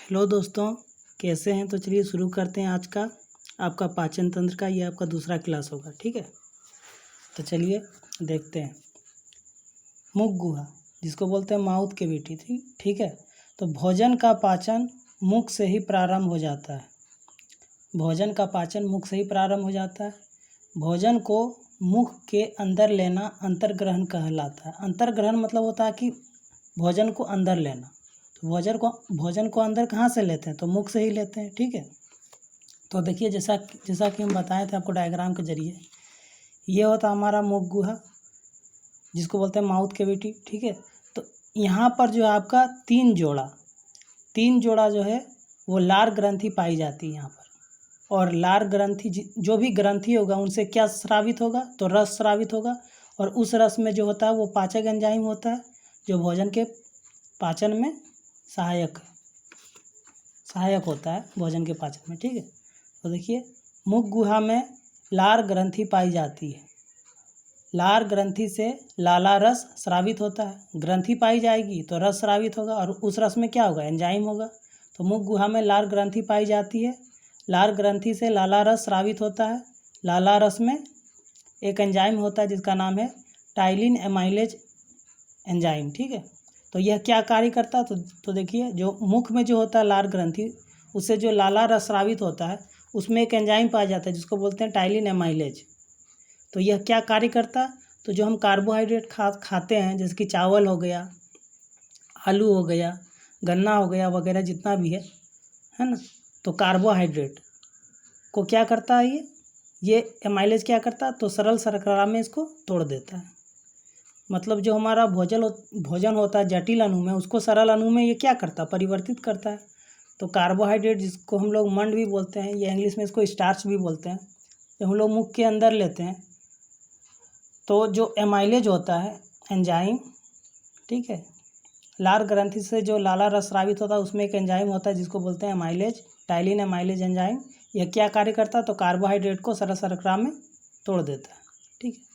Hello दोस्तों, कैसे हैं। तो चलिए शुरू करते हैं। आज का आपका पाचन तंत्र का ये आपका दूसरा क्लास होगा। ठीक है, तो चलिए देखते हैं। मुख गुहा, जिसको बोलते हैं माउथ कैविटी थी। ठीक है, तो भोजन का पाचन मुख से ही प्रारंभ हो जाता है। भोजन का पाचन मुख से ही प्रारंभ हो जाता है। भोजन को मुख के अंदर लेना अंतर्ग्रहण कहलाता है। अंतर्ग्रहण मतलब होता है कि भोजन को अंदर लेना। तो भोजन को अंदर कहाँ से लेते हैं, तो मुख से ही लेते हैं। ठीक है, तो देखिए जैसा जैसा कि हम बताए थे आपको डायग्राम के जरिए, ये होता हमारा मुख गुहा, जिसको बोलते हैं माउथ कैविटी। ठीक है, तो यहाँ पर जो है आपका तीन जोड़ा जो है वो लार ग्रंथि पाई जाती है यहाँ पर। और लार ग्रंथि जो भी ग्रंथि होगा उनसे क्या स्रावित होगा, तो रस स्रावित होगा। और उस रस में जो होता है वो पाचक एंजाइम होता है, जो भोजन के पाचन में सहायक होता है भोजन के पाचन में। ठीक है, तो देखिए मुख गुहा में लार ग्रंथि पाई जाती है। लार ग्रंथि से लाला रस स्रावित होता है। ग्रंथि पाई जाएगी तो रस स्रावित होगा, और उस रस में क्या होगा, एंजाइम होगा। तो मुख गुहा में लार ग्रंथि पाई जाती है। लार ग्रंथि से लाला रस स्रावित होता है। लाला रस में एक एंजाइम होता है जिसका नाम है टाइलिन एमाइलेज एंजाइम। ठीक है, तो यह क्या कार्य करता है, तो देखिए जो मुख में जो होता है लार ग्रंथि, उससे जो लाला रस स्रावित होता है उसमें एक एंजाइम पाया जाता है जिसको बोलते हैं टाइलिन एमाइलेज। तो यह क्या कार्य करता है, तो जो हम कार्बोहाइड्रेट खाते हैं, जैसे कि चावल हो गया, आलू हो गया, गन्ना हो गया वगैरह जितना भी है ना, तो कार्बोहाइड्रेट को क्या करता है, ये एमाइलेज क्या करता है, तो सरल शर्करा में इसको तोड़ देता है। मतलब जो हमारा भोजन होता है जटिल अणु में, उसको सरल अणु में ये क्या करता है, परिवर्तित करता है। तो कार्बोहाइड्रेट, जिसको हम लोग मंड भी बोलते हैं या इंग्लिश में इसको स्टार्च भी बोलते हैं, जब हम लोग मुख के अंदर लेते हैं तो जो एमाइलेज होता है एंजाइम, ठीक है, लार ग्रंथि से जो लाला रस स्रावित होता है उसमें एक एंजाइम होता है जिसको बोलते हैं एमाइलेज, टाइलिन एमाइलेज एंजाइम। यह क्या कार्य करता है, तो कार्बोहाइड्रेट को सरल शर्करा में तोड़ देता है। ठीक है,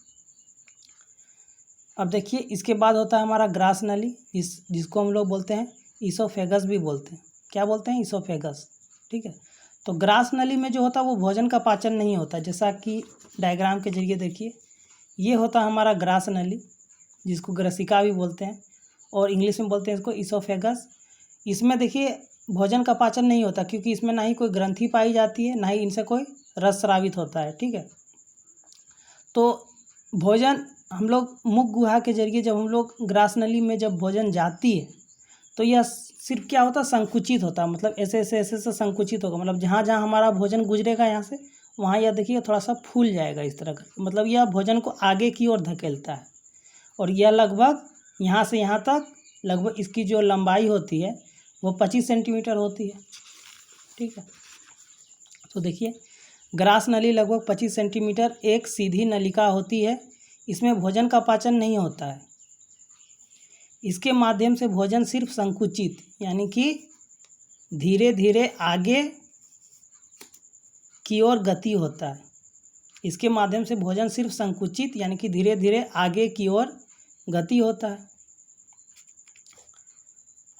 अब देखिए इसके बाद होता है हमारा ग्रास नली, जिसको हम लोग बोलते हैं ईसोफेगस भी बोलते हैं। क्या बोलते हैं, ईसोफेगस। ठीक है, तो ग्रास नली में जो होता है वो भोजन का पाचन नहीं होता, जैसा कि डायग्राम के जरिए देखिए ये होता है हमारा ग्रास नली, जिसको ग्रसिका भी बोलते हैं और इंग्लिश में बोलते हैं इसको ईसोफेगस। इसमें देखिए भोजन का पाचन नहीं होता, क्योंकि इसमें ना ही कोई ग्रंथि पाई जाती है, ना ही इनसे कोई रस स्रावित होता है। ठीक है, तो भोजन हम लोग मुख गुहा के जरिए जब हम लोग ग्रास नली में जब भोजन जाती है तो यह सिर्फ क्या होता है, संकुचित होता है। मतलब ऐसे संकुचित होगा। मतलब जहाँ जहाँ हमारा भोजन गुजरेगा यहाँ से, वहाँ यह देखिए थोड़ा सा फूल जाएगा इस तरह का। मतलब यह भोजन को आगे की ओर धकेलता है, और यह लगभग यहाँ से यहाँ तक लगभग इसकी जो लंबाई होती है वो 25 सेंटीमीटर होती है। ठीक है, तो देखिए ग्रास नली लगभग 25 सेंटीमीटर एक सीधी नलिका होती है। इसमें भोजन का पाचन नहीं होता है। इसके माध्यम से भोजन सिर्फ संकुचित, यानी कि धीरे धीरे आगे की ओर गति होता है। इसके माध्यम से भोजन सिर्फ संकुचित यानी कि धीरे धीरे आगे की ओर गति होता है।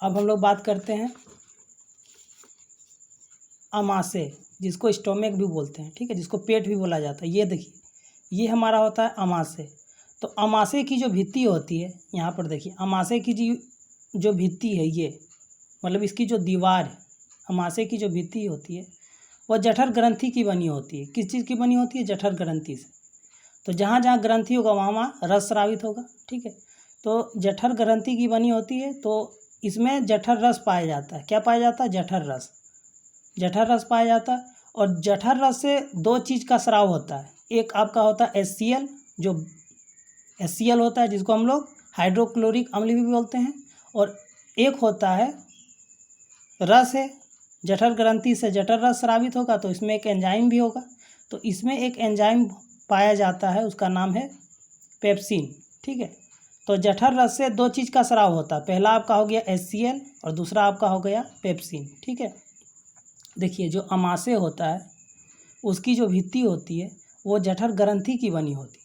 अब हम लोग बात करते हैं अमाशय, जिसको स्टोमक भी बोलते हैं। ठीक है, जिसको पेट भी बोला जाता है। ये देखिए ये हमारा होता है अमाशय। तो अमाशय की जो भित्ति होती है, यहाँ पर देखिए अमाशय की जो भित्ति है, ये मतलब इसकी जो दीवार है, अमाशय की जो भित्ति होती है वह जठर ग्रंथि की बनी होती है। किस चीज़ की बनी होती है, जठर ग्रंथि से। तो जहाँ जहाँ ग्रंथि होगा वहाँ वहाँ रस स्रावित होगा। ठीक है, तो जठर ग्रंथि की बनी होती है, तो इसमें जठर रस पाया जाता है। क्या पाया जाता है, जठर रस पाया जाता है। और जठर रस से दो चीज़ का स्राव होता है। एक आपका होता है HCl, जो HCl होता है जिसको हम लोग हाइड्रोक्लोरिक अम्ल भी बोलते हैं, और एक होता है रस है। जठर ग्रंथि से जठर रस स्रावित होगा तो इसमें एक एंजाइम भी होगा। तो इसमें एक एंजाइम पाया जाता है, उसका नाम है पेप्सिन। ठीक है, तो जठर रस से दो चीज़ का स्राव होता है। पहला आपका हो गया HCl और दूसरा आपका हो गया पेप्सिन। ठीक है, देखिए जो अमाशय होता है उसकी जो भित्ति होती है वो जठर ग्रंथि की बनी होती है,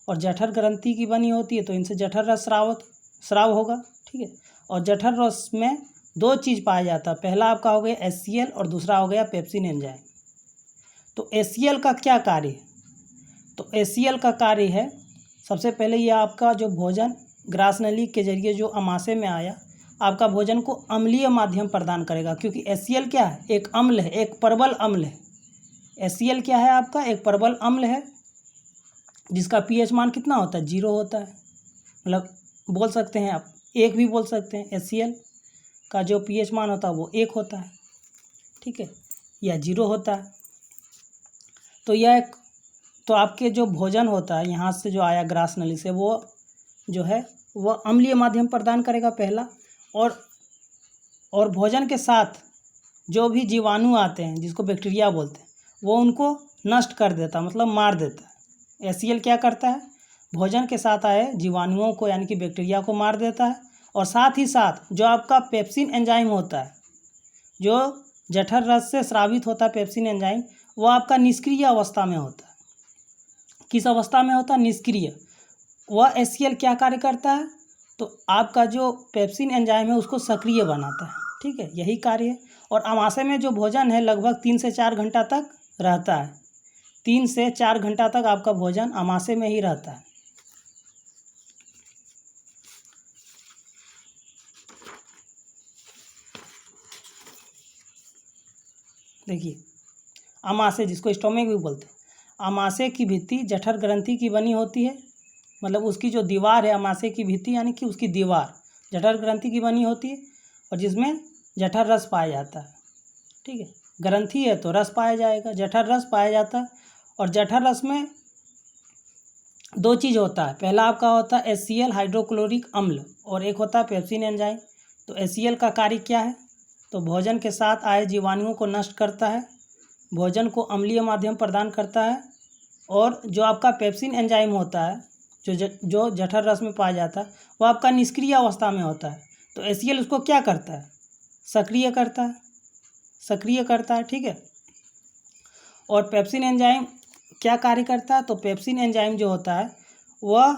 और जठर ग्रंथि की बनी होती है तो इनसे जठर रस स्राव होगा। ठीक है, और जठर रस में दो चीज़ पाया जाता है। पहला आपका हो गया HCl और दूसरा हो गया पेप्सिन एंजाइम। तो HCl का क्या कार्य है? तो HCl का कार्य है, सबसे पहले ये आपका जो भोजन ग्रास नली के जरिए जो अमाशय में आया, आपका भोजन को अम्लीय माध्यम प्रदान करेगा, क्योंकि HCl क्या है? एक अम्ल है, एक प्रबल अम्ल है। HCl क्या है आपका? एक प्रबल अम्ल है, जिसका pH मान कितना होता है? 0 होता है। मतलब बोल सकते हैं आप 1 भी बोल सकते हैं। HCl का जो pH मान होता है वो 1 होता है, ठीक है, या 0 होता है। तो यह एक, तो आपके जो भोजन होता है यहाँ से जो आया ग्रास नली से, वो जो है वह अम्लीय माध्यम प्रदान करेगा पहला, और भोजन के साथ जो भी जीवाणु आते हैं, जिसको बैक्टीरिया बोलते हैं, वो उनको नष्ट कर देता, मतलब मार देता है। HCl क्या करता है? भोजन के साथ आए जीवाणुओं को, यानी कि बैक्टीरिया को मार देता है, और साथ ही साथ जो आपका पेप्सिन एंजाइम होता है, जो जठर रस से स्रावित होता है पेप्सिन एंजाइम, वो आपका निष्क्रिय अवस्था में होता है। किस अवस्था में होता है? निष्क्रिय। वह HCl क्या कार्य करता है? तो आपका जो पेप्सिन एंजाइम है उसको सक्रिय बनाता है, ठीक है, यही कार्य है। और अमाशय में जो भोजन है लगभग 3 से 4 घंटा तक रहता है। 3 से 4 घंटा तक आपका भोजन अमाशय में ही रहता है। देखिए, अमाशय जिसको स्टोमक भी बोलते हैं, अमाशय की भित्ति जठर ग्रंथि की बनी होती है, मतलब उसकी जो दीवार है, अमाशय की भित्ति यानी कि उसकी दीवार जठर ग्रंथि की बनी होती है, और जिसमें जठर रस पाया जाता है, ठीक है। ग्रंथि है तो रस पाया जाएगा, जठर रस पाया जाता है। और जठर रस में दो चीज़ होता है, पहला आपका होता है HCl हाइड्रोक्लोरिक अम्ल, और एक होता है पेप्सिन एंजाइम। तो HCl का कार्य क्या है? तो भोजन के साथ आए जीवाणुओं को नष्ट करता है, भोजन को अम्लीय माध्यम प्रदान करता है, और जो आपका पेप्सिन एंजाइम होता है, जो जठर रस में पाया जाता है, वो आपका निष्क्रिय अवस्था में होता है। तो HCl उसको क्या करता है? सक्रिय करता है, सक्रिय करता है, ठीक है। और पेप्सिन एंजाइम क्या कार्य करता है? तो पेप्सिन एंजाइम जो होता है वह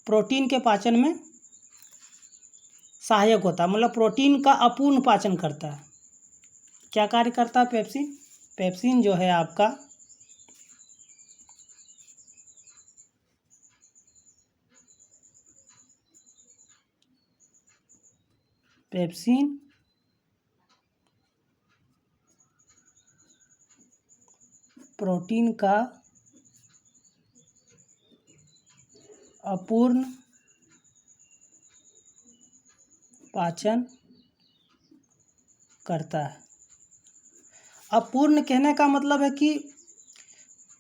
प्रोटीन के पाचन में सहायक होता है, मतलब प्रोटीन का अपूर्ण पाचन करता है। क्या कार्य करता है पेप्सिन? पेप्सिन जो है आपका पेप्सिन प्रोटीन का अपूर्ण पाचन करता है। अपूर्ण कहने का मतलब है कि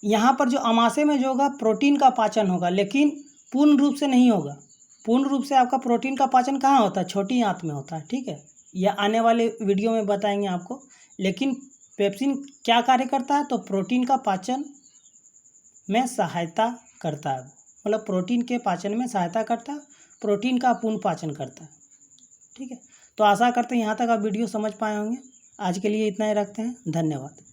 यहाँ पर जो अमाशय में जो होगा प्रोटीन का पाचन होगा, लेकिन पूर्ण रूप से नहीं होगा। पूर्ण रूप से आपका प्रोटीन का पाचन कहाँ होता है? छोटी आंत में होता है, ठीक है। यह आने वाले वीडियो में बताएंगे आपको। लेकिन पेप्सिन क्या कार्य करता है? तो प्रोटीन का पाचन में सहायता करता है, मतलब प्रोटीन के पाचन में सहायता करता है, प्रोटीन का पूर्ण पाचन करता है, ठीक है। तो आशा करते हैं यहाँ तक आप वीडियो समझ पाए होंगे। आज के लिए इतना ही रखते हैं, धन्यवाद।